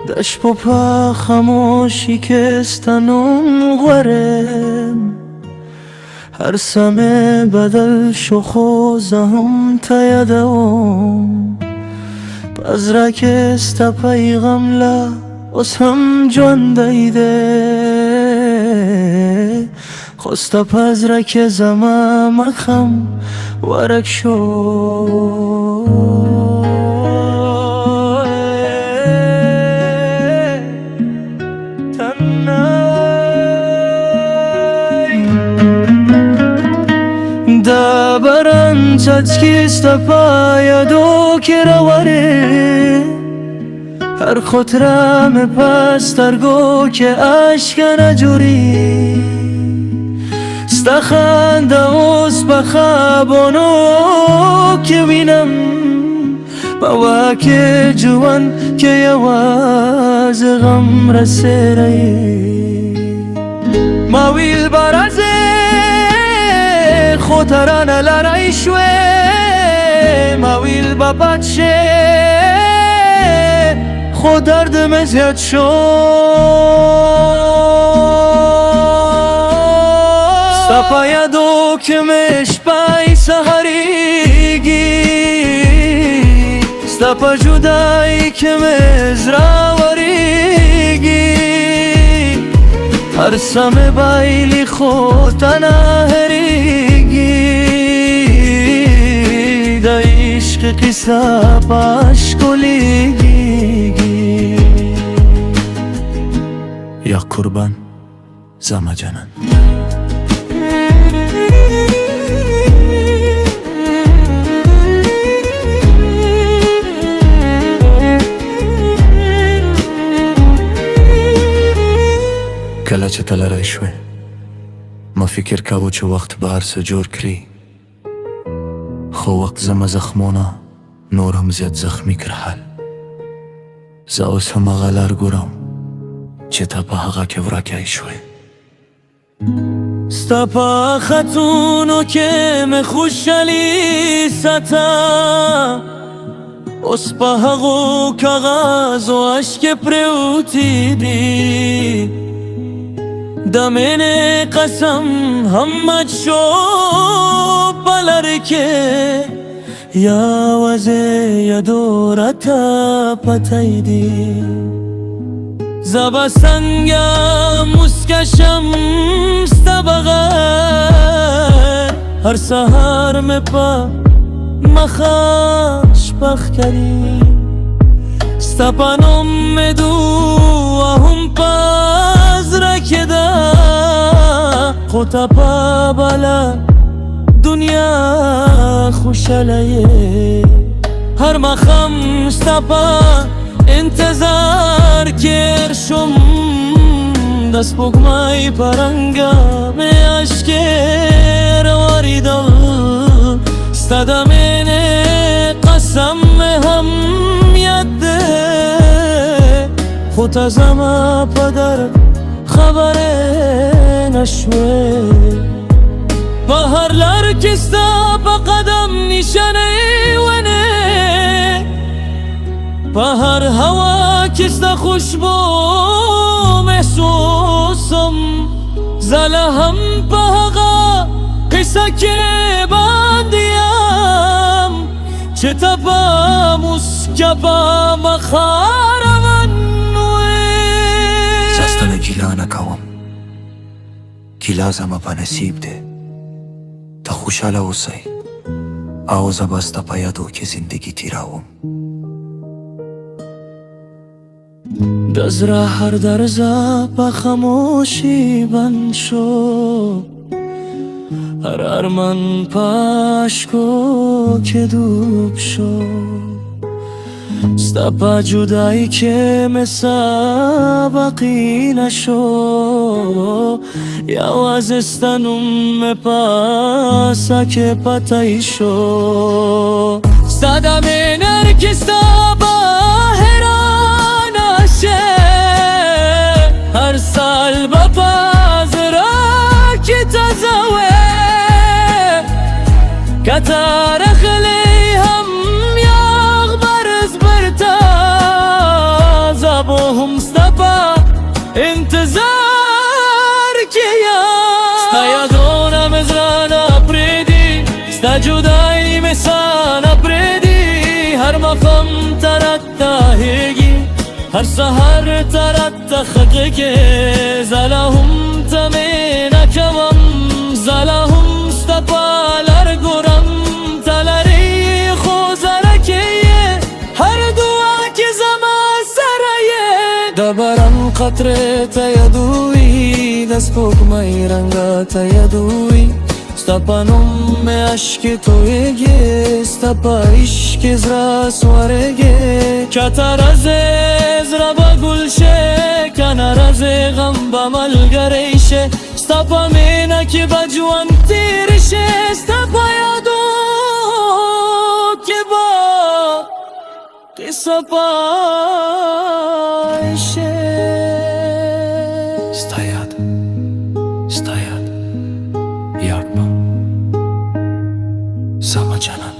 دشت پا خموشی کستنم غرم هر سمه بدل شخوزهم تیدم پزرک است پیغم لا اسم جان دیده خست پزرک زمان مخم ورک شو دا برن چچکیست پای دو کرواره هر خطرم پسترگو که عشق نجوری استخند اوز بخابانو که بینم بواک جوان که یواز غم رسه رئی ماویل برازه خطران لرای شوه ماویل بابچه خود دردم زیاد شد سپایا دو که مش پای سهریگی سپا جدایی که مزراوریگی هر سمه بایلی خود نهریگی دا عشق قصه پاش کلیگی یا قربان زما جانان کله چې تللی شوې ما فکر کاوه چې وخت به هر څه جوړ کړي خو وخت زما زخمونه نور هم زیات زخمی کړ حال زه اوس هم هغه لار ګورم چې ته په هغه کې ورکی شوې ستا په خطونو کې مې خوشحالي ساته اوس په هغو کاغذ و اشک پریوتي دي د مینې قسم هم مات شو په لاره کې یوازې یادو راته پتی دي زه به څنګه موسکه شم ستا بغیر هر سهار مې په مخه شپه ښکاري ستا په نوم مې دعا هم په زړه کې ده خو ته په بله دنیا خوشحاله یې هر ماښام ستا په انتظار کې شم د سپوږمۍ په رنګه مې اشکې راوریدل ستا د مینې قسم مې هم یاد دی خو ته زما په درد خبرې نشوې په هر لار کې ستا په قدم نشانې ونې په هر هوا کې ستا خوشبو محسوسم زه لا هم په هغه قصه کې باندې یم چې ته په موسکه په مخه روان وې زه ستا نه ګیله نه کوم ګیله زما په نصیب دی ته خوشحاله اوسئ او زه به ستا په یادو کې زندگی تیروم د زړه هر درزه په خاموشي بند شو هر ارمان په اشکو کې ډوب شو ستا په جدایی کې مې سبقی نشو یوازې ستا نوم مې په سکه پتی شو ستا د مینې کې ستا به حیرانه شه هر سال به په زړه کې تازه وې که ته راغلی هم یغ برز برتا زه به هم هر سحر ترت خقه زلهم تمه نکوم زلهم ستپالر گرم تلری خوزرکه هر دعا که زما سرایه دبرم قطره تیدوی دست پوکمای رنگا تیدوی ستپانم میں عشق تویگی ستپا عشق زرا سوارگی چتا رزه زرا با گلشه کنا رزه غم با ملگریشه ستپا مینا که با جوان تیرشه ستپا یادو که با قصه پایشه Стоят, стоят, yapma. Sama canan.